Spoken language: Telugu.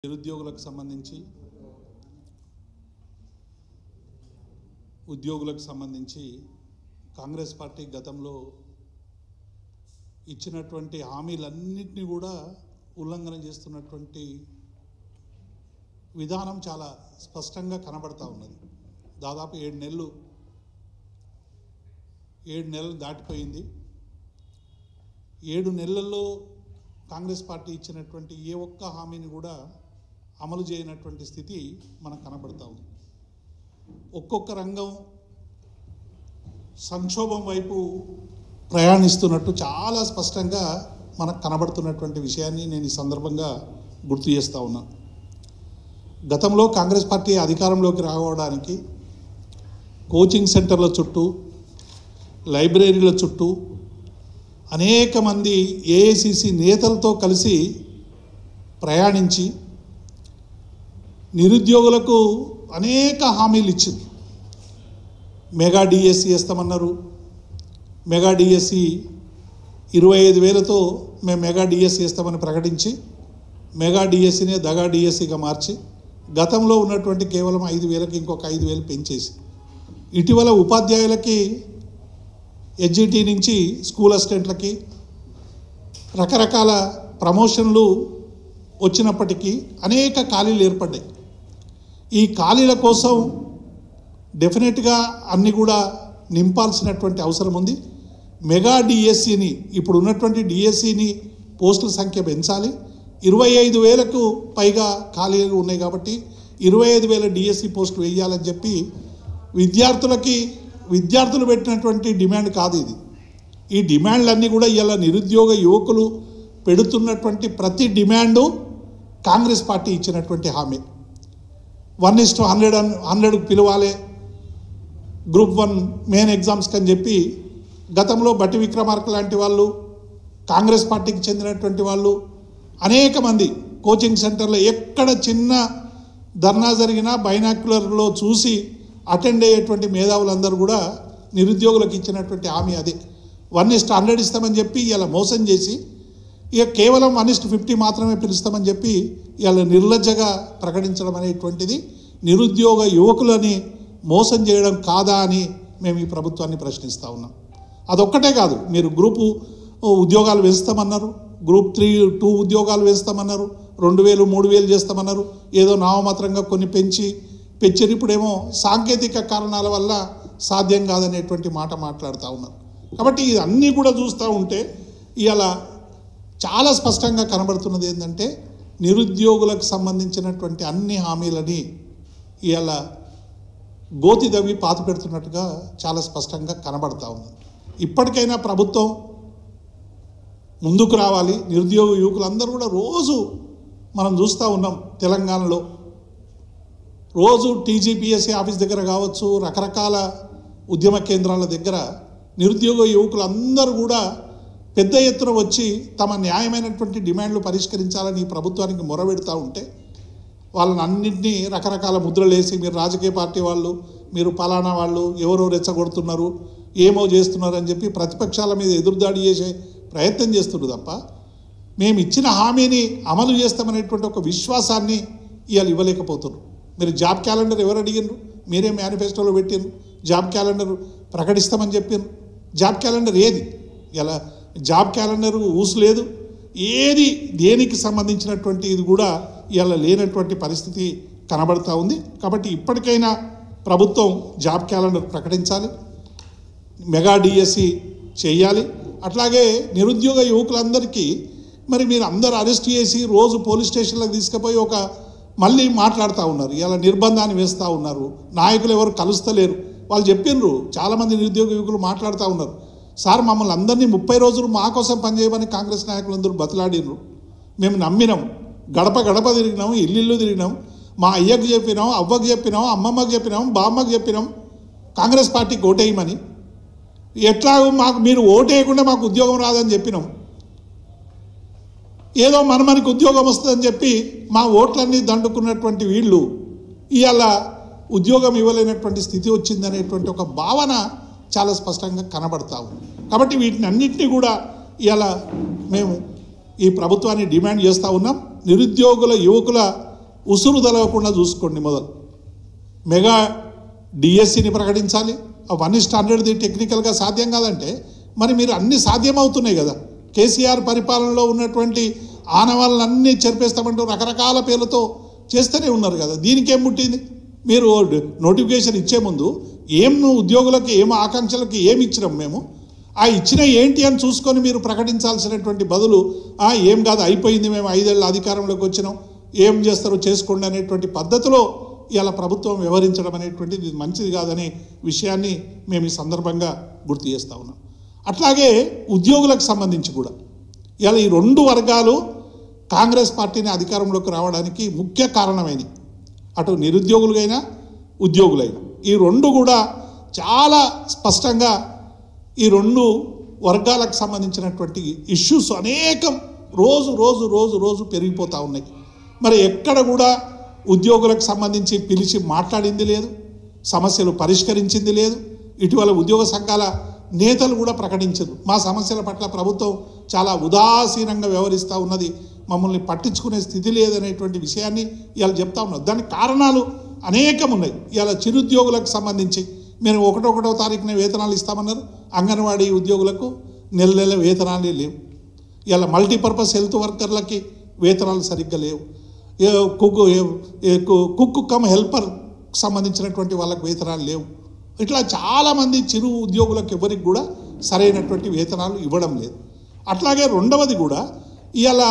నిరుద్యోగులకు సంబంధించి ఉద్యోగులకు సంబంధించి కాంగ్రెస్ పార్టీ గతంలో ఇచ్చినటువంటి హామీలన్నింటినీ కూడా ఉల్లంఘన చేస్తున్నటువంటి విధానం చాలా స్పష్టంగా కనబడతా ఉన్నది. దాదాపు 7 నెలలు దాటిపోయింది. 7 నెలల్లో కాంగ్రెస్ పార్టీ ఇచ్చినటువంటి ఏ ఒక్క హామీని కూడా అమలు చేయనటువంటి స్థితి మనకు కనబడతా ఉంది. ఒక్కొక్క రంగం సంక్షోభం వైపు ప్రయాణిస్తున్నట్టు చాలా స్పష్టంగా మనకు కనబడుతున్నటువంటి విషయాన్ని నేను ఈ సందర్భంగా గుర్తు చేస్తూ ఉన్నాను. గతంలో కాంగ్రెస్ పార్టీ అధికారంలోకి రావడానికి కోచింగ్ సెంటర్ల చుట్టూ, లైబ్రరీల చుట్టూ అనేక మంది ఏఐసిసి నేతలతో కలిసి ప్రయాణించి నిరుద్యోగులకు అనేక హామీలు ఇచ్చింది. మెగా డిఎస్సి వేస్తామన్నారు. మెగా డిఎస్సి 25,000తో మేము మెగా డిఎస్సి వేస్తామని ప్రకటించి మెగా డిఎస్సినే దగా డిఎస్సిగా మార్చి గతంలో ఉన్నటువంటి కేవలం 5,000కి ఇంకొక 5,000 పెంచేసి ఇటీవల ఉపాధ్యాయులకి ఎస్జిటి నుంచి స్కూల్ అసిస్టెంట్లకి రకరకాల ప్రమోషన్లు వచ్చినప్పటికీ అనేక ఖాళీలు ఏర్పడ్డాయి. ఈ ఖాళీల కోసం డెఫినెట్గా అన్నీ కూడా నింపాల్సినటువంటి అవసరం ఉంది. మెగా డిఎస్సిని, ఇప్పుడు ఉన్నటువంటి డిఎస్సిని పోస్టుల సంఖ్య పెంచాలి. 25,000కు పైగా ఖాళీలు ఉన్నాయి కాబట్టి 25,000 డిఎస్సి పోస్టులు వేయాలని చెప్పి విద్యార్థులు పెట్టినటువంటి డిమాండ్ కాదు ఇది. ఈ డిమాండ్లన్నీ కూడా ఇలా నిరుద్యోగ యువకులు పెడుతున్నటువంటి ప్రతి డిమాండు కాంగ్రెస్ పార్టీ ఇచ్చినటువంటి హామీ. 1:100 పిలవాలి గ్రూప్ 1 మెయిన్ ఎగ్జామ్స్కి అని చెప్పి గతంలో బట్టి విక్రమార్క లాంటి వాళ్ళు, కాంగ్రెస్ పార్టీకి చెందినటువంటి వాళ్ళు అనేక మంది కోచింగ్ సెంటర్లో ఎక్కడ చిన్న ధర్నా జరిగినా బైనాక్యులర్లో చూసి అటెండ్ అయ్యేటువంటి మేధావులందరూ కూడా నిరుద్యోగులకు ఇచ్చినటువంటి హామీ అదే. 1:100 ఇస్తామని చెప్పి ఇలా మోసం చేసి ఇక కేవలం 1:50 మాత్రమే పిలుస్తామని చెప్పి ఇలా నిర్లజ్జగా ప్రకటించడం అనేటువంటిది నిరుద్యోగ యువకులని మోసం చేయడం కాదా అని మేము ఈ ప్రభుత్వాన్ని ప్రశ్నిస్తూ ఉన్నాం. అదొక్కటే కాదు, మీరు గ్రూపు ఉద్యోగాలు వేస్తామన్నారు, గ్రూప్ 3-2 ఉద్యోగాలు వేస్తామన్నారు, 2,000 3,000 చేస్తామన్నారు, ఏదో నామమాత్రంగా కొన్ని పెంచారు. ఇప్పుడేమో సాంకేతిక కారణాల వల్ల సాధ్యం కాదనేటువంటి మాట మాట్లాడుతూ ఉన్నారు. కాబట్టి ఇవన్నీ కూడా చూస్తూ ఉంటే ఇవాళ చాలా స్పష్టంగా కనబడుతున్నది ఏంటంటే నిరుద్యోగులకు సంబంధించినటువంటి అన్ని హామీలని ఇవాళ గోతి దవ్వి పాతి పెడుతున్నట్టుగా చాలా స్పష్టంగా కనబడతా ఉంది. ఇప్పటికైనా ప్రభుత్వం ముందుకు రావాలి. నిరుద్యోగ యువకులందరూ కూడా రోజు మనం చూస్తూ ఉన్నాం, తెలంగాణలో రోజు టీజీపీఎస్సీ ఆఫీస్ దగ్గర కావచ్చు, రకరకాల ఉద్యమ కేంద్రాల దగ్గర నిరుద్యోగ యువకులందరూ కూడా పెద్ద ఎత్తున వచ్చి తమ న్యాయమైనటువంటి డిమాండ్లు పరిష్కరించాలని ప్రభుత్వానికి మొరబెడుతూ ఉంటే వాళ్ళని అన్నింటినీ రకరకాల ముద్రలు వేసి మీరు రాజకీయ పార్టీ వాళ్ళు, మీరు పలానా వాళ్ళు, ఎవరో రెచ్చగొడుతున్నారు, ఏమో చేస్తున్నారు అని చెప్పి ప్రతిపక్షాల మీద ఎదురుదాడి చేసే ప్రయత్నం చేస్తున్నారు తప్ప మేము ఇచ్చిన హామీని అమలు చేస్తామనేటువంటి ఒక విశ్వాసాన్ని ఇవాళ ఇవ్వలేకపోతున్నారు. మీరు జాబ్ క్యాలెండర్ ఎవరు అడిగినారు? మీరే మేనిఫెస్టోలో పెట్టినారు. జాబ్ క్యాలెండర్ ప్రకటిస్తామని చెప్పారు. జాబ్ క్యాలెండర్ ఏది? ఇలా జాబ్ క్యాలెండర్ ఊసు లేదు, ఏది దేనికి సంబంధించినటువంటి ఇది కూడా ఇలా లేనటువంటి పరిస్థితి కనబడతా ఉంది. కాబట్టి ఇప్పటికైనా ప్రభుత్వం జాబ్ క్యాలెండర్ ప్రకటించాలి, మెగా డిఎస్సి చేయాలి. అట్లాగే నిరుద్యోగ యువకులందరికీ మరి మీరు అందరూ అరెస్ట్ చేసి రోజు పోలీస్ స్టేషన్లకు తీసుకుపోయి మళ్ళీ మాట్లాడుతూ ఉన్నారు, ఇలా నిర్బంధాన్ని వేస్తూ ఉన్నారు. నాయకులు ఎవరు కలుస్తలేరు. వాళ్ళు చెప్పినారు, చాలామంది నిరుద్యోగ యువకులు మాట్లాడుతూ ఉన్నారు, సార్ మమ్మల్ని అందరినీ 30 రోజులు మా కోసం పనిచేయమని కాంగ్రెస్ నాయకులందరూ బతిలాడినారు. మేము నమ్మినాం, గడప గడప తిరిగినాం, ఇల్లు తిరిగినాం, మా అయ్యకు చెప్పినాం, అవ్వకు చెప్పినాం, అమ్మమ్మకు చెప్పినాం, బామ్మకు చెప్పినాం కాంగ్రెస్ పార్టీకి ఓటేయమని. ఎట్లాగో మాకు మీరు ఓటేయకుండా మాకు ఉద్యోగం రాదని చెప్పినాం. ఏదో మనకి ఉద్యోగం వస్తుందని చెప్పి మా ఓట్లన్నీ దండుకున్నటువంటి వీళ్ళు ఇవాళ ఉద్యోగం ఇవ్వలేనటువంటి స్థితి వచ్చిందనేటువంటి ఒక భావన చాలా స్పష్టంగా కనబడతావు. కాబట్టి వీటిని అన్నింటినీ కూడా ఇవాళ మేము ఈ ప్రభుత్వాన్ని డిమాండ్ చేస్తూ ఉన్నాం. నిరుద్యోగుల యువకుల ఉసురు తలవకుండా చూసుకోండి. మొదలు మెగా డిఎస్సిని ప్రకటించాలి. 1:100ది టెక్నికల్గా సాధ్యం కాదంటే మరి మీరు అన్ని సాధ్యమవుతున్నాయి కదా. కేసీఆర్ పరిపాలనలో ఉన్నటువంటి ఆనవాళ్ళన్నీ చెరిపేస్తామంటూ రకరకాల పేర్లతో చేస్తూనే ఉన్నారు కదా. దీనికేం పుట్టింది? మీరు నోటిఫికేషన్ ఇచ్చే ముందు ఉద్యోగులకు ఆకాంక్షలకు ఏమి ఇచ్చినాం మేము, ఆ ఇచ్చిన ఏంటి అని చూసుకొని మీరు ప్రకటించాల్సినటువంటి బదులు ఏం కాదు అయిపోయింది, మేము 5 ఏళ్ళ అధికారంలోకి వచ్చినాం, ఏం చేస్తారో చేసుకోండి అనేటువంటి పద్ధతిలో ఇలా ప్రభుత్వం వ్యవహరించడం అనేటువంటిది మంచిది కాదనే విషయాన్ని మేము ఈ సందర్భంగా గుర్తు చేస్తూ ఉన్నాం. అట్లాగే ఉద్యోగులకు సంబంధించి కూడా ఇలా ఈ 2 వర్గాలు కాంగ్రెస్ పార్టీని అధికారంలోకి రావడానికి ముఖ్య కారణమైనవి. అటు నిరుద్యోగులైనా ఉద్యోగులైనా ఈ 2 కూడా చాలా స్పష్టంగా ఈ 2 వర్గాలకు సంబంధించినటువంటి ఇష్యూస్ అనేకం రోజు రోజు రోజు రోజు పెరిగిపోతూ ఉన్నాయి. మరి ఎక్కడ కూడా ఉద్యోగులకు సంబంధించి పిలిచి మాట్లాడింది లేదు, సమస్యలు పరిష్కరించింది లేదు. ఇటీవల ఉద్యోగ సంఘాల నేతలు కూడా ప్రకటించారు, మా సమస్యల పట్ల ప్రభుత్వం చాలా ఉదాసీనంగా వ్యవహరిస్తూ ఉన్నది, మమ్మల్ని పట్టించుకునే స్థితి లేదనేటువంటి విషయాన్ని ఇవాళ చెప్తా ఉన్నారు. దానికి కారణాలు అనేకం ఉన్నాయి. ఇవాళ చిరుద్యోగులకు సంబంధించి మీరు 1వ తారీఖున వేతనాలు ఇస్తామన్నారు, అంగన్వాడీ ఉద్యోగులకు నెల వేతనాలే లేవు. ఇవాళ మల్టీపర్పస్ హెల్త్ వర్కర్లకి వేతనాలు సరిగ్గా లేవు. కుక్ కమ్ హెల్పర్ సంబంధించినటువంటి వాళ్ళకి వేతనాలు లేవు. ఇట్లా చాలామంది చిరు ఉద్యోగులకు ఎవరికి కూడా సరైనటువంటి వేతనాలు ఇవ్వడం లేదు. అట్లాగే 2వది కూడా ఇవాళ